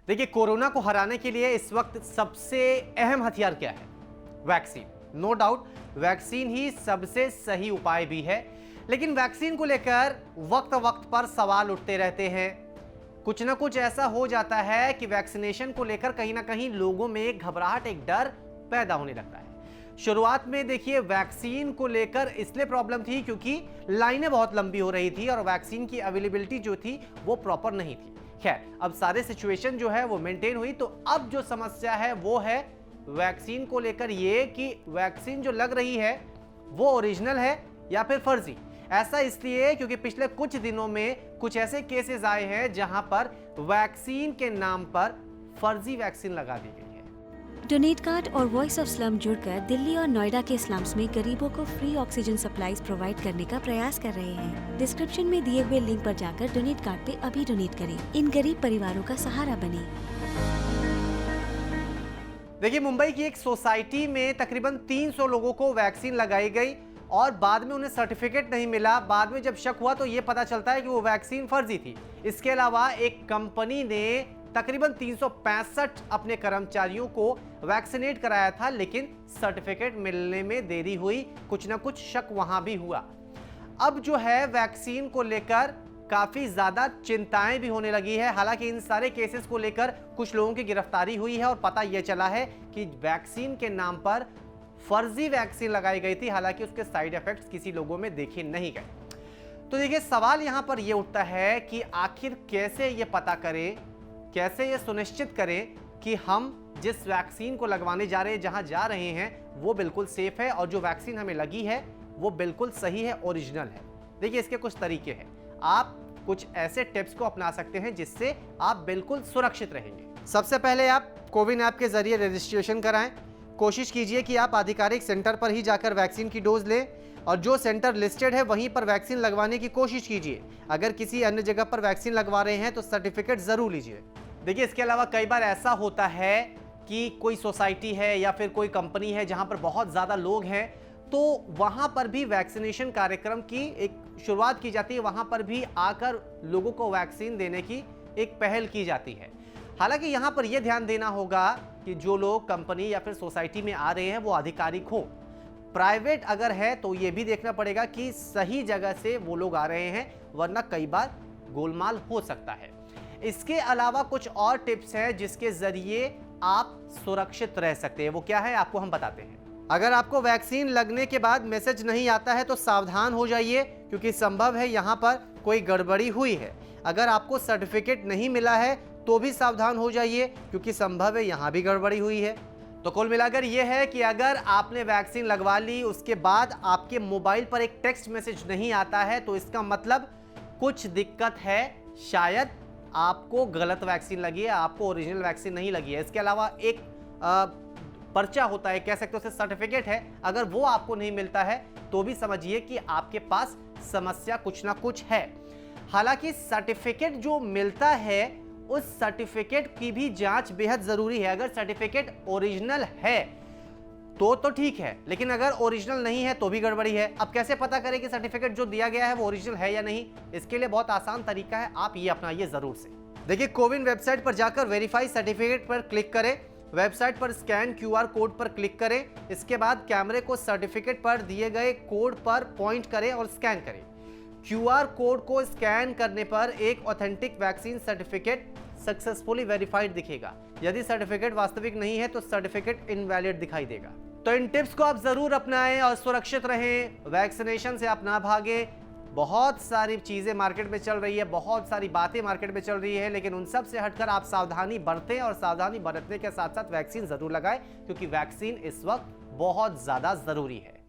देखिए, कोरोना को हराने के लिए इस वक्त सबसे अहम हथियार क्या है? वैक्सीन। नो डाउट वैक्सीन ही सबसे सही उपाय भी है, लेकिन वैक्सीन को लेकर वक्त वक्त पर सवाल उठते रहते हैं। कुछ ना कुछ ऐसा हो जाता है कि वैक्सीनेशन को लेकर कहीं ना कहीं लोगों में एक घबराहट, एक डर पैदा होने लगता है। शुरुआत में देखिए, वैक्सीन को लेकर इसलिए प्रॉब्लम थी क्योंकि लाइनें बहुत लंबी हो रही थी और वैक्सीन की अवेलेबिलिटी जो थी वो प्रॉपर नहीं थी। खैर, अब सारे सिचुएशन जो है वो मेंटेन हुई, तो अब जो समस्या है वो है वैक्सीन को लेकर ये कि वैक्सीन जो लग रही है वो ओरिजिनल है या फिर फर्जी। ऐसा इसलिए क्योंकि पिछले कुछ दिनों में कुछ ऐसे केसेस आए हैं जहां पर वैक्सीन के नाम पर फर्जी वैक्सीन लगा दी गई है। डोनेट कार्ड और वॉइस ऑफ स्लम जुड़कर दिल्ली और नोएडा के स्लम्स में गरीबों को फ्री ऑक्सीजन सप्लाईज प्रोवाइड करने का प्रयास कर रहे हैं। डिस्क्रिप्शन में दिए हुए लिंक पर जाकर डोनेट कार्ड पे अभी डोनेट करें। इन गरीब परिवारों का सहारा बने। देखिए, मुंबई की एक सोसाइटी में तकरीबन 300 लोगों को वैक्सीन लगाई गई और बाद में उन्हें सर्टिफिकेट नहीं मिला। बाद में जब शक हुआ तो ये पता चलता है कि वो वैक्सीन फर्जी थी। इसके अलावा एक कंपनी ने तकरीबन 365 अपने कर्मचारियों को वैक्सीनेट कराया था, लेकिन सर्टिफिकेट मिलने में देरी हुई। कुछ ना कुछ शक वहां भी हुआ। अब जो है वैक्सीन को लेकर काफी ज्यादा चिंताएं भी होने लगी है। हालांकि इन सारे केसेस को लेकर कुछ लोगों की गिरफ्तारी हुई है और पता यह चला है कि वैक्सीन के नाम पर फर्जी वैक्सीन लगाई गई थी। हालांकि उसके साइड इफेक्ट्स किसी लोगों में देखे नहीं गए। तो देखिए, सवाल यहां पर यह उठता है कि आखिर कैसे ये पता करें, कैसे ये सुनिश्चित करें कि हम जिस वैक्सीन को लगवाने जा रहे हैं, जहां जा रहे हैं, वो बिल्कुल सेफ है और जो वैक्सीन हमें लगी है वो बिल्कुल सही है, ओरिजिनल है। देखिए, इसके कुछ तरीके हैं। आप कुछ ऐसे टिप्स को अपना सकते हैं जिससे आप बिल्कुल सुरक्षित रहेंगे। सबसे पहले आप कोविन ऐप के जरिए रजिस्ट्रेशन कराएं। कोशिश कीजिए कि आप आधिकारिक सेंटर पर ही जाकर वैक्सीन की डोज लें और जो सेंटर लिस्टेड है वहीं पर वैक्सीन लगवाने की कोशिश कीजिए। अगर किसी अन्य जगह पर वैक्सीन लगवा रहे हैं तो सर्टिफिकेट जरूर लीजिए। देखिए, इसके अलावा कई बार ऐसा होता है कि कोई सोसाइटी है या फिर कोई कंपनी है जहां पर बहुत ज़्यादा लोग हैं, तो वहां पर भी वैक्सीनेशन कार्यक्रम की एक शुरुआत की जाती है। वहां पर भी आकर लोगों को वैक्सीन देने की एक पहल की जाती है। हालांकि यहां पर यह ध्यान देना होगा कि जो लोग कंपनी या फिर सोसाइटी में आ रहे हैं वो आधिकारिक हो। प्राइवेट अगर है तो ये भी देखना पड़ेगा कि सही जगह से वो लोग आ रहे हैं, वरना कई बार गोलमाल हो सकता है। इसके अलावा कुछ और टिप्स हैं जिसके जरिए आप सुरक्षित रह सकते हैं। वो क्या है, आपको हम बताते हैं। अगर आपको वैक्सीन लगने के बाद मैसेज नहीं आता है तो सावधान हो जाइए, क्योंकि संभव है यहां पर कोई गड़बड़ी हुई है। अगर आपको सर्टिफिकेट नहीं मिला है तो भी सावधान हो जाइए, क्योंकि संभव है यहां भी गड़बड़ी हुई है। तो कुल मिलाकर यह है कि अगर आपने वैक्सीन लगवा ली, उसके बाद आपके मोबाइल पर एक टेक्स्ट मैसेज नहीं आता है, तो इसका मतलब कुछ दिक्कत है। शायद आपको गलत वैक्सीन लगी है, आपको ओरिजिनल वैक्सीन नहीं लगी है। इसके अलावा एक पर्चा होता है, कह सकते हो, उसे सर्टिफिकेट है। अगर वो आपको नहीं मिलता है तो भी समझिए कि आपके पास समस्या कुछ ना कुछ है। हालांकि सर्टिफिकेट जो मिलता है, उस सर्टिफिकेट की भी जांच बेहद जरूरी है। अगर सर्टिफिकेट ओरिजिनल है तो ठीक है, लेकिन अगर ओरिजिनल नहीं है तो भी गड़बड़ी है। अब कैसे पता करें कि सर्टिफिकेट जो दिया गया है वो ओरिजिनल है या नहीं? इसके लिए बहुत आसान तरीका है, आप ये अपनाइए जरूर से। देखिए, कोविन वेबसाइट पर जाकर वेरीफाई सर्टिफिकेट पर क्लिक करें। वेबसाइट पर स्कैन QR कोड पर क्लिक करें। इसके बाद कैमरे को सर्टिफिकेट पर दिए गए कोड पर पॉइंट करें और स्कैन करें। QR कोड को स्कैन करने पर एक authentic vaccine certificate successfully verified दिखेगा। यदि सर्टिफिकेट वास्तविक नहीं है तो सर्टिफिकेट इनवैलिड दिखाई देगा। तो इन टिप्स को आप जरूर अपनाएं और सुरक्षित रहें। वैक्सीनेशन से आप ना भागें। बहुत सारी चीजें मार्केट में चल रही है, बहुत सारी बातें मार्केट में चल रही है, लेकिन उन सब से हटकर आप सावधानी बरतें और सावधानी बरतने के साथ साथ वैक्सीन जरूर लगाएं, क्योंकि वैक्सीन इस वक्त बहुत ज्यादा जरूरी है।